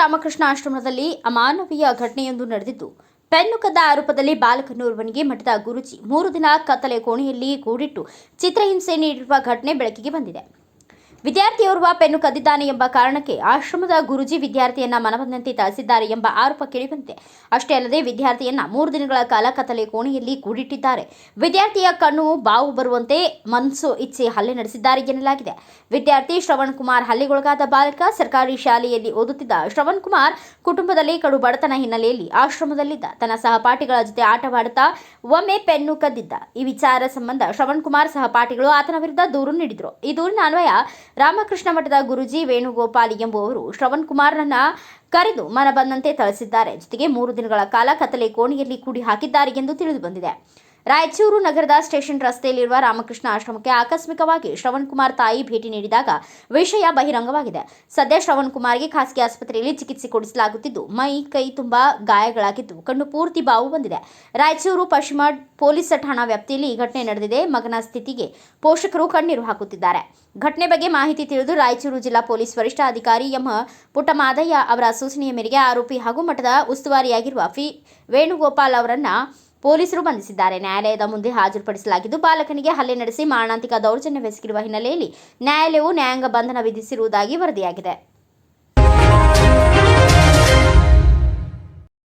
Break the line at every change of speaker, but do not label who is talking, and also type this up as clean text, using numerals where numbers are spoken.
ರಾಮಕೃಷ್ಣ ಆಶ್ರಮದಲ್ಲಿ ಅಮಾನವೀಯ ಘಟನೆಯೊಂದು ನಡೆದಿದ್ದು, ಪೆನ್ನು ಕದ್ದ ಆರೋಪದಲ್ಲಿ ಬಾಲಕನೋರ್ವನಿಗೆ ಮಠದ ಗುರೂಜಿ 3 ದಿನ ಕತ್ತಲೆ ಕೋಣೆಯಲ್ಲಿ ಕೂಡಿಟ್ಟು ಚಿತ್ರಹಿಂಸೆ ನೀಡಿರುವ ಘಟನೆ ಬೆಳಕಿಗೆ ಬಂದಿದೆ. ವಿದ್ಯಾರ್ಥಿಯೋರ್ವ ಪೆನ್ನು ಕದ್ದಿದ್ದಾನೆ ಎಂಬ ಕಾರಣಕ್ಕೆ ಆಶ್ರಮದ ಗುರೂಜಿ ವಿದ್ಯಾರ್ಥಿಯನ್ನ ಮನಬಂದಂತೆ ಥಳಿಸಿದ್ದಾರೆ ಎಂಬ ಆರೋಪ ಕೇಳಿಬಂದಿದೆ. ಅಷ್ಟೇ ಅಲ್ಲದೆ ವಿದ್ಯಾರ್ಥಿಯನ್ನ 3 ದಿನಗಳ ಕಾಲ ಕತ್ತಲೆ ಕೋಣೆಯಲ್ಲಿ ಕೂಡಿಟ್ಟಿದ್ದಾರೆ. ವಿದ್ಯಾರ್ಥಿಯ ಕಣ್ಣು ಬಾವು ಬರುವಂತೆ ಮನಸ್ಸು ಇಚ್ಛೆ ಹಲ್ಲೆ ನಡೆಸಿದ್ದಾರೆ ಎನ್ನಲಾಗಿದೆ. ವಿದ್ಯಾರ್ಥಿ ಶ್ರವಣ್ ಕುಮಾರ್ ಹಲ್ಲೆಗೊಳಗಾದ ಬಾಲಕ ಸರ್ಕಾರಿ ಶಾಲೆಯಲ್ಲಿ ಓದುತ್ತಿದ್ದ ಶ್ರವಣ್ ಕುಮಾರ್ ಕುಟುಂಬದಲ್ಲಿ ಕಡು ಬಡತನ ಹಿನ್ನೆಲೆಯಲ್ಲಿ ಆಶ್ರಮದಲ್ಲಿದ್ದ ತನ್ನ ಸಹಪಾಠಿಗಳ ಜೊತೆ ಆಟವಾಡುತ್ತಾ ಒಮ್ಮೆ ಪೆನ್ನು ಕದ್ದಿದ್ದ. ಈ ವಿಚಾರ ಸಂಬಂಧ ಶ್ರವಣ್ ಕುಮಾರ್ ಸಹಪಾಠಿಗಳು ಆತನ ವಿರುದ್ಧ ದೂರು ನೀಡಿದರು. ಈ ದೂರಿನ ಅನ್ವಯ ರಾಮಕೃಷ್ಣ ಮಠದ ಗುರೂಜಿ ವೇಣುಗೋಪಾಲ್ ಎಂಬುವವರು ಶ್ರವಣ್ ಕುಮಾರ್ನನ್ನ ಕರೆದು ಮನ ಬಂದಂತೆ ಥಳಿಸಿದ್ದಾರೆ. ಜೊತೆಗೆ 3 ದಿನಗಳ ಕಾಲ ಕತ್ತಲೆ ಕೋಣೆಯಲ್ಲಿ ಕೂಡಿ ಹಾಕಿದ್ದಾರೆ ಎಂದು ತಿಳಿದು ಬಂದಿದೆ. ರಾಯಚೂರು ನಗರದ ಸ್ಟೇಷನ್ ರಸ್ತೆಯಲ್ಲಿರುವ ರಾಮಕೃಷ್ಣ ಆಶ್ರಮಕ್ಕೆ ಆಕಸ್ಮಿಕವಾಗಿ ಶ್ರವಣ್ ಕುಮಾರ್ ತಾಯಿ ಭೇಟಿ ನೀಡಿದಾಗ ವಿಷಯ ಬಹಿರಂಗವಾಗಿದೆ. ಸದ್ಯ ಶ್ರವಣ್ ಕುಮಾರ್ಗೆ ಖಾಸಗಿ ಆಸ್ಪತ್ರೆಯಲ್ಲಿ ಚಿಕಿತ್ಸೆ ಕೊಡಿಸಲಾಗುತ್ತಿದ್ದು, ಮೈ ಕೈ ತುಂಬಾ ಗಾಯಗಳಾಗಿದ್ದು ಕಣ್ಣು ಪೂರ್ತಿ ಬಾವು ಬಂದಿದೆ. ರಾಯಚೂರು ಪಶ್ಚಿಮ ಪೊಲೀಸ್ ಠಾಣಾ ವ್ಯಾಪ್ತಿಯಲ್ಲಿ ಈ ಘಟನೆ ನಡೆದಿದೆ. ಮಗನ ಸ್ಥಿತಿಗೆ ಪೋಷಕರು ಕಣ್ಣೀರು ಹಾಕುತ್ತಿದ್ದಾರೆ. ಘಟನೆ ಬಗ್ಗೆ ಮಾಹಿತಿ ತಿಳಿದು ರಾಯಚೂರು ಜಿಲ್ಲಾ ಪೊಲೀಸ್ ವರಿಷ್ಠಾಧಿಕಾರಿ ಎಂ ಪುಟ್ಟಮಾದಯ್ಯ ಅವರ ಸೂಚನೆಯ ಮೇರೆಗೆ ಆರೋಪಿ ಹಾಗೂ ಮಠದ ಉಸ್ತುವಾರಿಯಾಗಿರುವ ವೇಣುಗೋಪಾಲ್ ಅವರನ್ನ ಪೊಲೀಸರು ಬಂಧಿಸಿದ್ದಾರೆ. ನ್ಯಾಯಾಲಯದ ಮುಂದೆ ಹಾಜರುಪಡಿಸಲಾಗಿದ್ದು, ಬಾಲಕನಿಗೆ ಹಲ್ಲೆ ನಡೆಸಿ ಮಾರಣಾಂತಿಕ ದೌರ್ಜನ್ಯವೆಸಗಿರುವ ಹಿನ್ನೆಲೆಯಲ್ಲಿ ನ್ಯಾಯಾಲಯವು ನ್ಯಾಯಾಂಗ ಬಂಧನ ವಿಧಿಸಿರುವುದಾಗಿ ವರದಿಯಾಗಿದೆ.